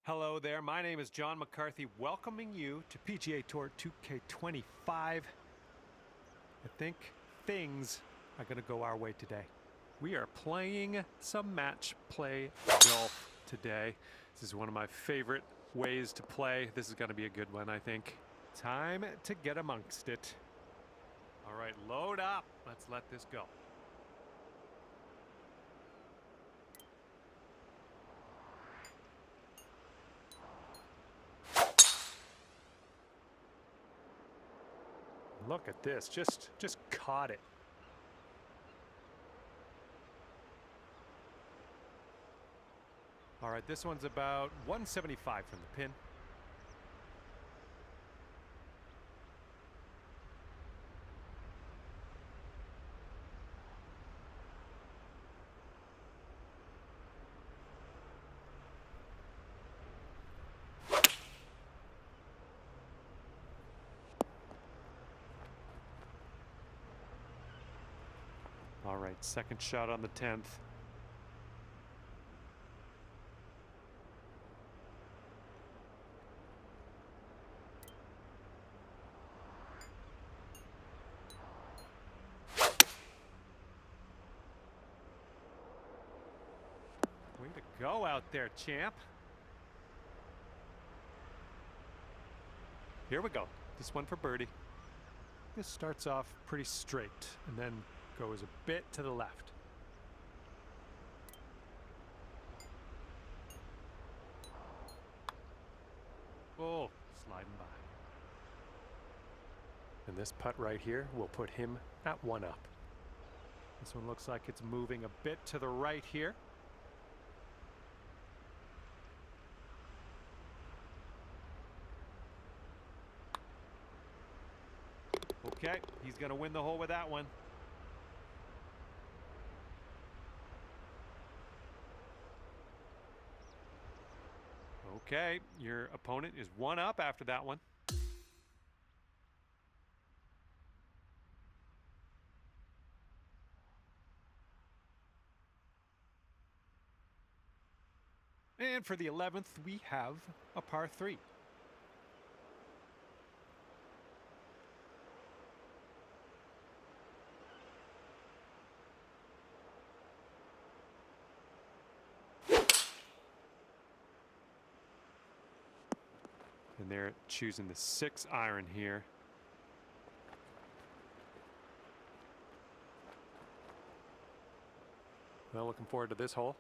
Hello there, my name is John McCarthy, welcoming you to PGA Tour 2K25. I think things are going to go our way today. We are playing some match play golf today. This is one of my favorite ways to play. This is going to be a good one, I think. Time to get amongst it. All right, load up. Let's let this go. Look at this, just caught it. All right, this one's about 175 from the pin. All right, second shot on the 10th. Way to go out there, champ. Here we go. This one for birdie. This starts off pretty straight and then goes a bit to the left. Oh, sliding by. And this putt right here will put him at 1 up. This one looks like it's moving a bit to the right here. Okay, he's going to win the hole with that one. Okay, your opponent is 1 up after that one. And for the 11th, we have a par 3. And they're choosing the 6 iron here. Well, looking forward to this hole.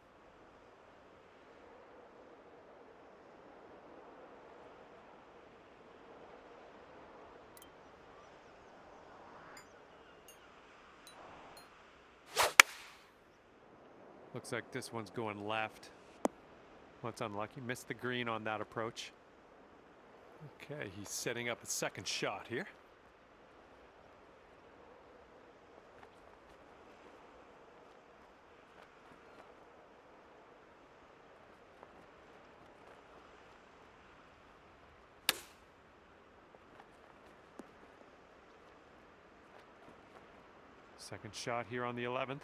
Looks like this one's going left. Well, it's unlucky. Missed the green on that approach. Okay, he's setting up a second shot here. Second shot here on the 11th.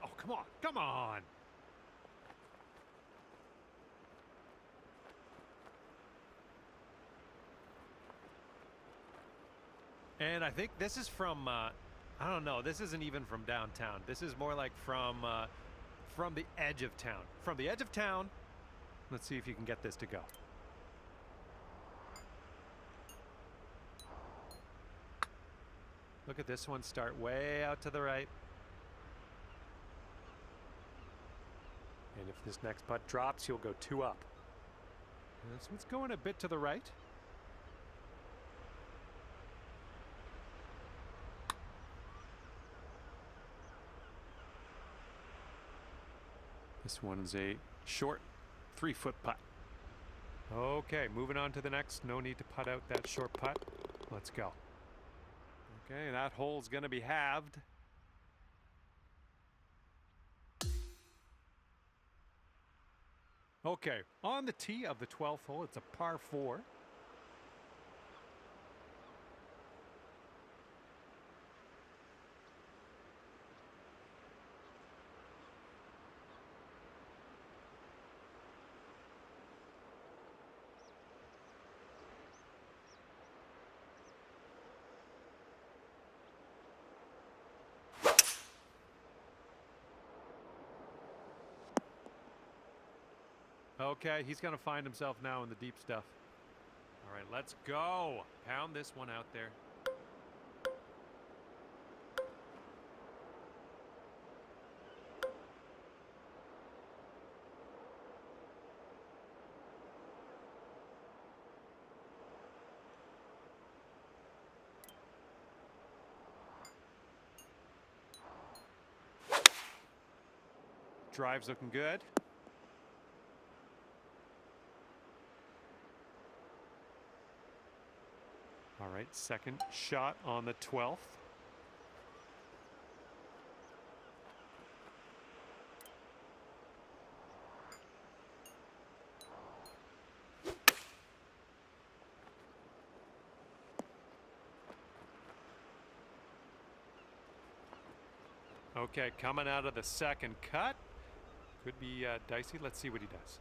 Oh, come on, come on. And I think this is from, I don't know, this isn't even from downtown. This is more like from the edge of town. From the edge of town, let's see if you can get this to go. Look at this one start way out to the right. And if this next putt drops, he'll go 2 up. This one's going a bit to the right. This one's a short 3-foot putt. Okay, moving on to the next. No need to putt out that short putt. Let's go. Okay, that hole's going to be halved. Okay, on the tee of the 12th hole, it's a par 4. Okay, he's going to find himself now in the deep stuff. All right, let's go. Pound this one out there. Drive's looking good. All right, second shot on the 12th. Okay, coming out of the second cut. Could be dicey. Let's see what he does.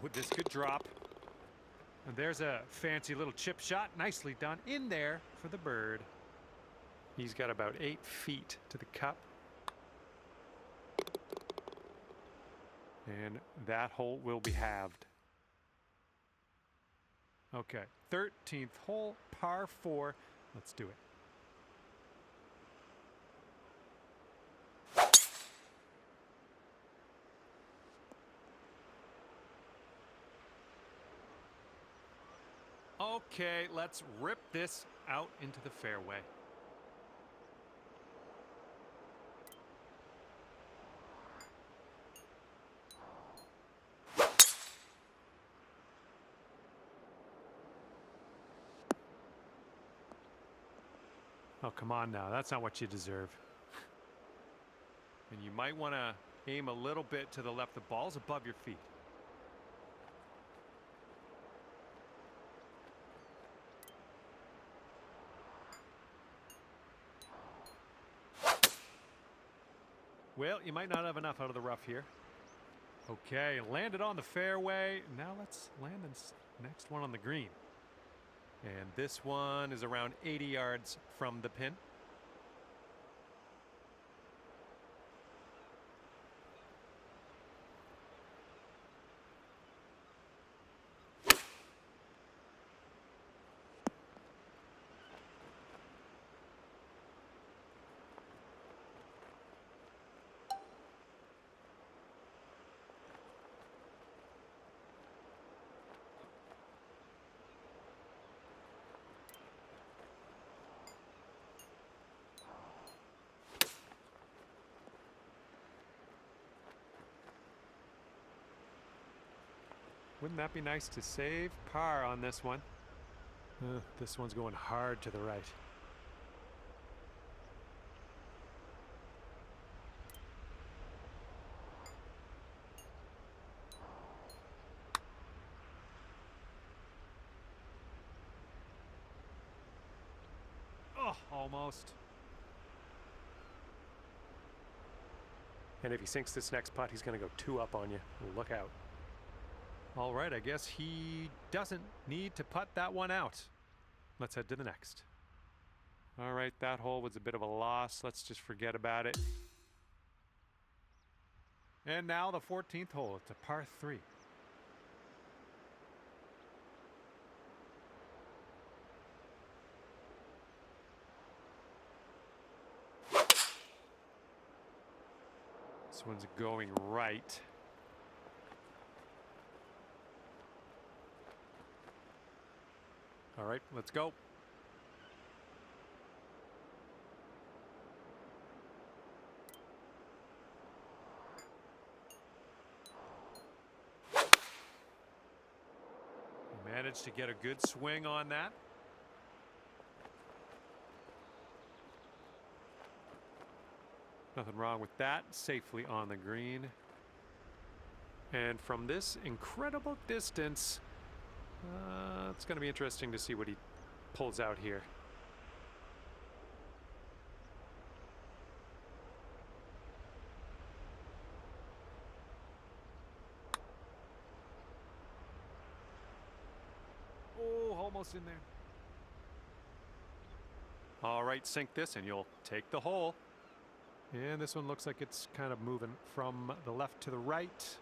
Oh, this could drop. And there's a fancy little chip shot. Nicely done in there for the bird. He's got about 8 feet to the cup. And that hole will be halved. Okay, 13th hole, par 4. Let's do it. Okay, let's rip this out into the fairway. Oh, come on now. That's not what you deserve. And you might want to aim a little bit to the left. The ball's above your feet. Well, you might not have enough out of the rough here. Okay, landed on the fairway. Now let's land this next one on the green. And this one is around 80 yards from the pin. Wouldn't that be nice to save par on this one? This one's going hard to the right. Oh, almost. And if he sinks this next putt, he's going to go 2 up on you. Look out. All right, I guess he doesn't need to putt that one out. Let's head to the next. All right, that hole was a bit of a loss. Let's just forget about it. And now the 14th hole. It's a par 3. This one's going right. All right, let's go. Managed to get a good swing on that. Nothing wrong with that. Safely on the green. And from this incredible distance, it's going to be interesting to see what he pulls out here. Oh, almost in there. All right, sink this and you'll take the hole. And this one looks like it's kind of moving from the left to the right.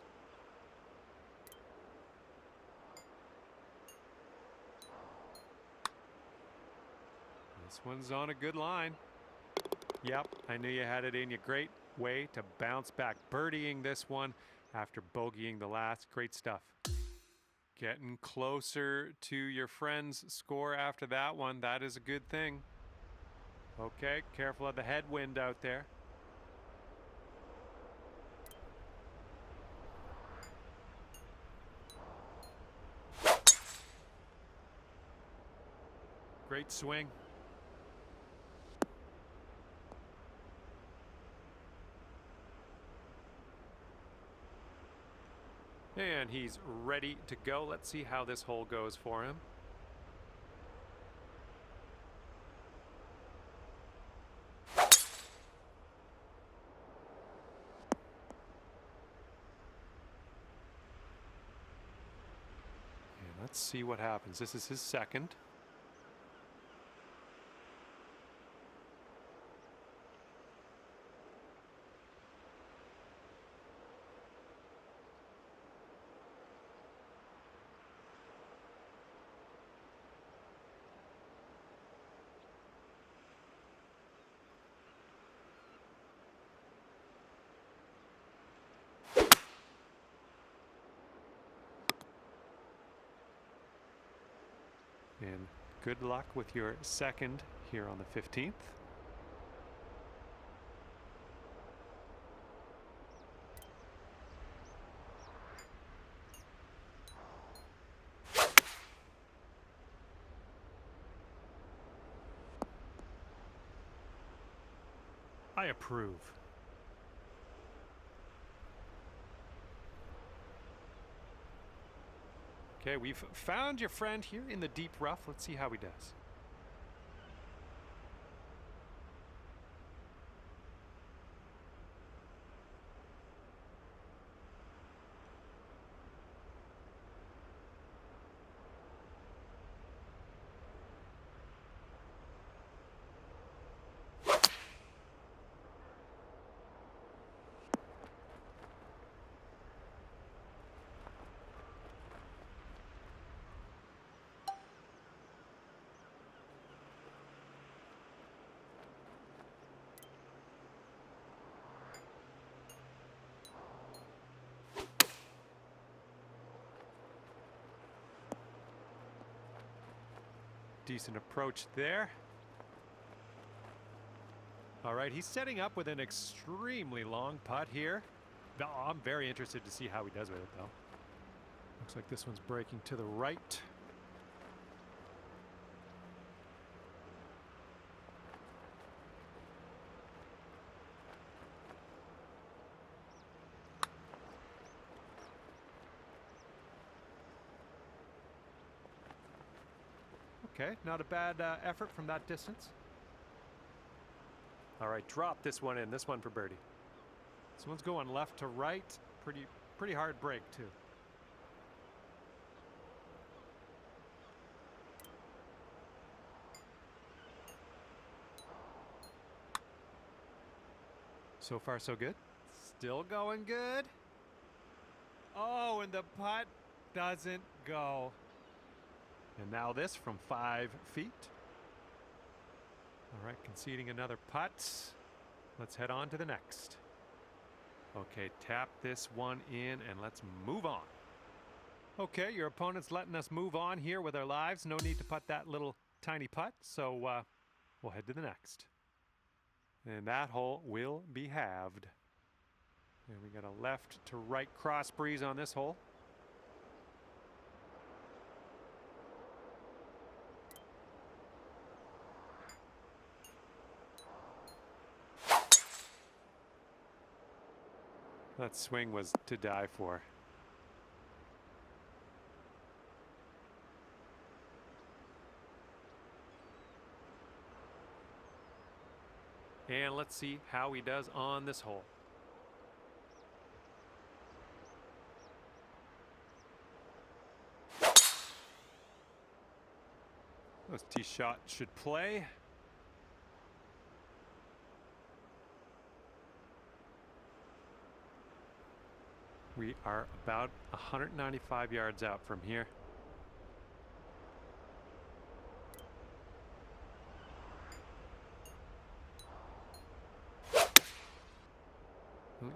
This one's on a good line. Yep, I knew you had it in you. Great way to bounce back. Birdieing this one after bogeying the last. Great stuff. Getting closer to your friend's score after that one. That is a good thing. Okay, careful of the headwind out there. Great swing. And he's ready to go. Let's see how this hole goes for him. And let's see what happens. This is his second. And good luck with your second here on the 15th. I approve. Okay, we've found your friend here in the deep rough. Let's see how he does. Decent approach there. All right, he's setting up with an extremely long putt here. I'm very interested to see how he does with it, though. Looks like this one's breaking to the right. Okay, not a bad effort from that distance. All right, drop this one in. This one for birdie. This one's going left to right. Pretty hard break too. So far, so good. Still going good. Oh, and the putt doesn't go. And now this from 5 feet. All right, conceding another putt. Let's head on to the next. Okay, tap this one in and let's move on. Okay, your opponent's letting us move on here with our lives. No need to putt that little tiny putt, so we'll head to the next. And that hole will be halved. And we got a left to right cross breeze on this hole. That swing was to die for. And let's see how he does on this hole. Those tee shot should play. We are about 195 yards out from here.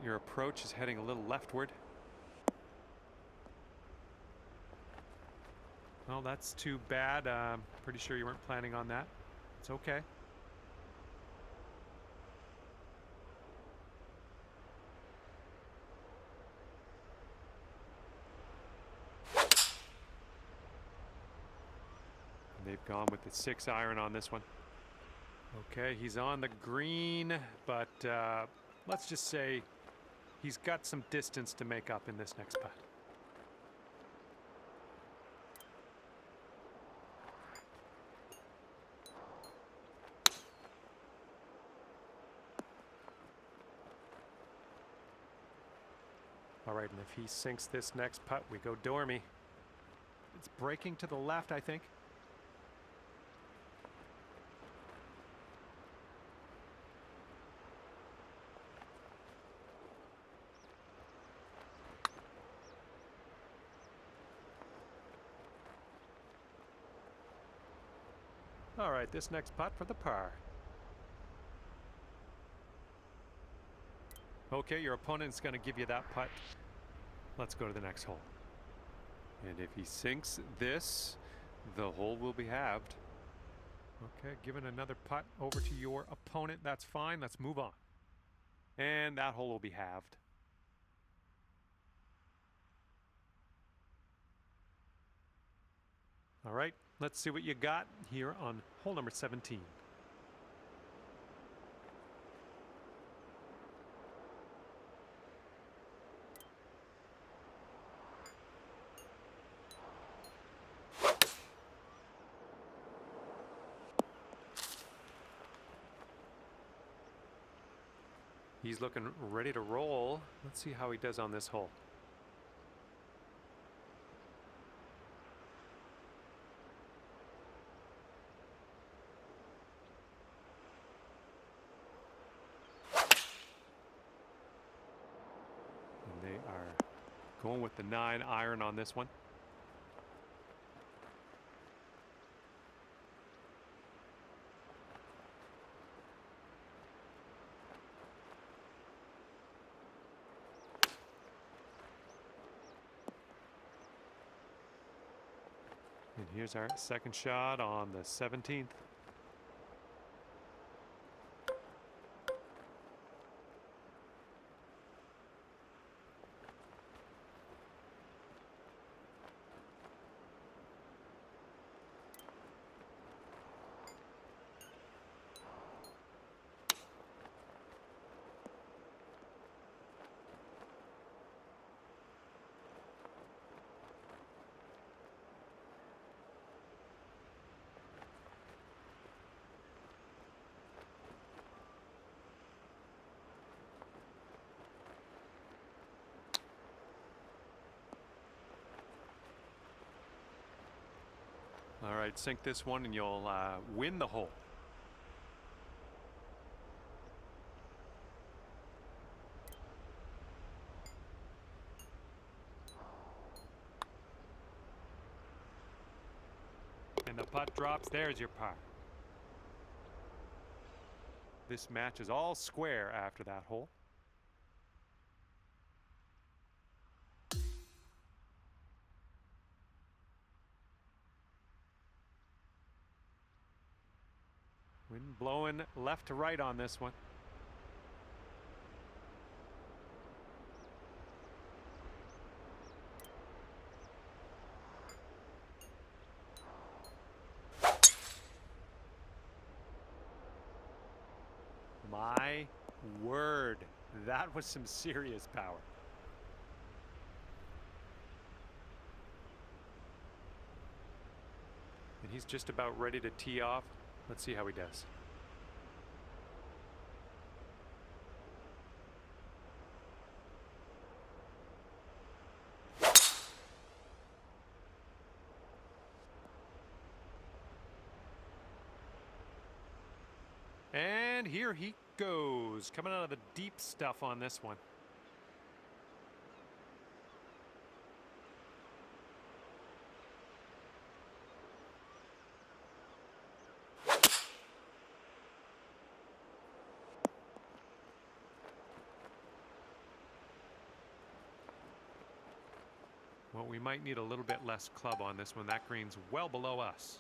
Your approach is heading a little leftward. Well, that's too bad. Pretty sure you weren't planning on that. It's okay. They've gone with the 6-iron on this one. Okay, he's on the green, but let's just say he's got some distance to make up in this next putt. All right, and if he sinks this next putt, we go Dormy. It's breaking to the left, I think. All right, this next putt for the par. Okay, your opponent's going to give you that putt. Let's go to the next hole. And if he sinks this, the hole will be halved. Okay, giving another putt over to your opponent. That's fine. Let's move on. And that hole will be halved. All right, let's see what you got here on hole number 17. He's looking ready to roll. Let's see how he does on this hole. And they are going with the 9-iron on this one. And here's our second shot on the 17th. All right, sink this one and you'll win the hole. And the putt drops. There's your par. This match is all square after that hole. Wind blowing left to right on this one. My word, that was some serious power. And he's just about ready to tee off. Let's see how he does. And here he goes, coming out of the deep stuff on this one. Well, we might need a little bit less club on this one. That green's well below us.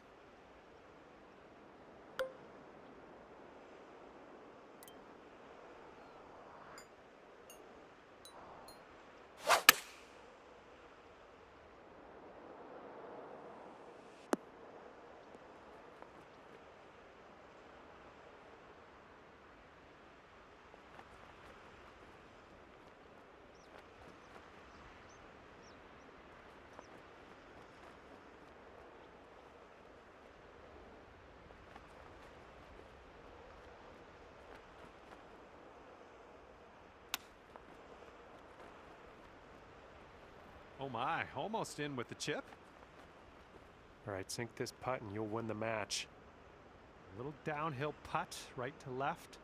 Oh my, almost in with the chip. All right, sink this putt and you'll win the match. A little downhill putt, right to left.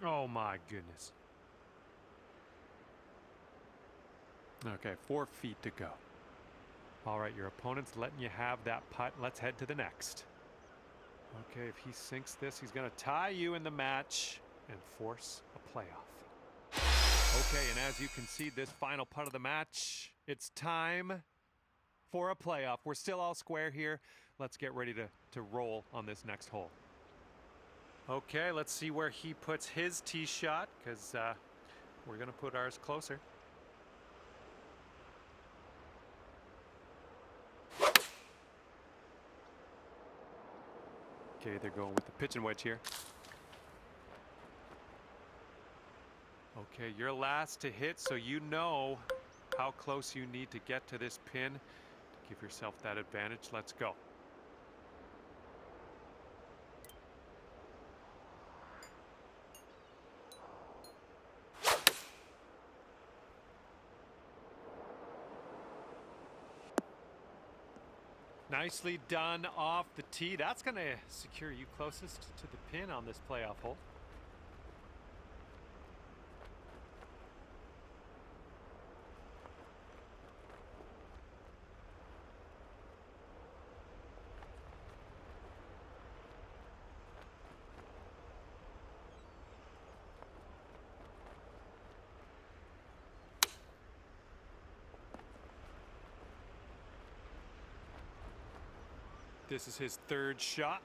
Oh my goodness. Okay, 4 feet to go. All right, your opponent's letting you have that putt. Let's head to the next. Okay, if he sinks this, he's going to tie you in the match and force a playoff. Okay, and as you can see, this final putt of the match, it's time for a playoff. We're still all square here. Let's get ready to roll on this next hole. Okay, let's see where he puts his tee shot, because we're going to put ours closer. Okay, they're going with the pitching wedge here. Okay, you're last to hit, so you know how close you need to get to this pin to give yourself that advantage. Let's go. Nicely done off the tee. That's going to secure you closest to the pin on this playoff hole. This is his third shot.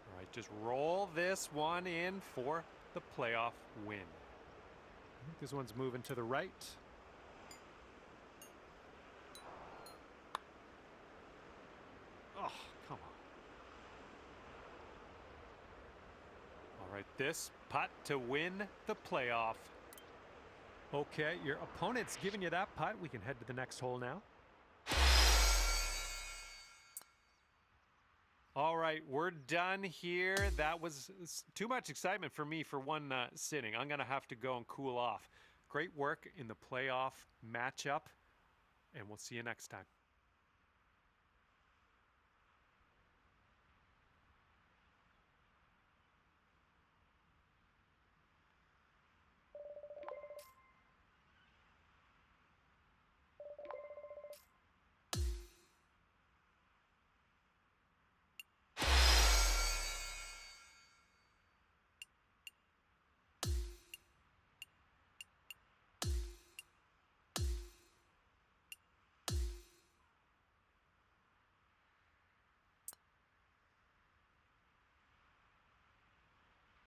All right, just roll this one in for the playoff win. I think this one's moving to the right. Oh, come on. All right, this putt to win the playoff. Okay, your opponent's giving you that putt. We can head to the next hole now. All right, we're done here. That was too much excitement for me for one sitting. I'm going to have to go and cool off. Great work in the playoff matchup, and we'll see you next time.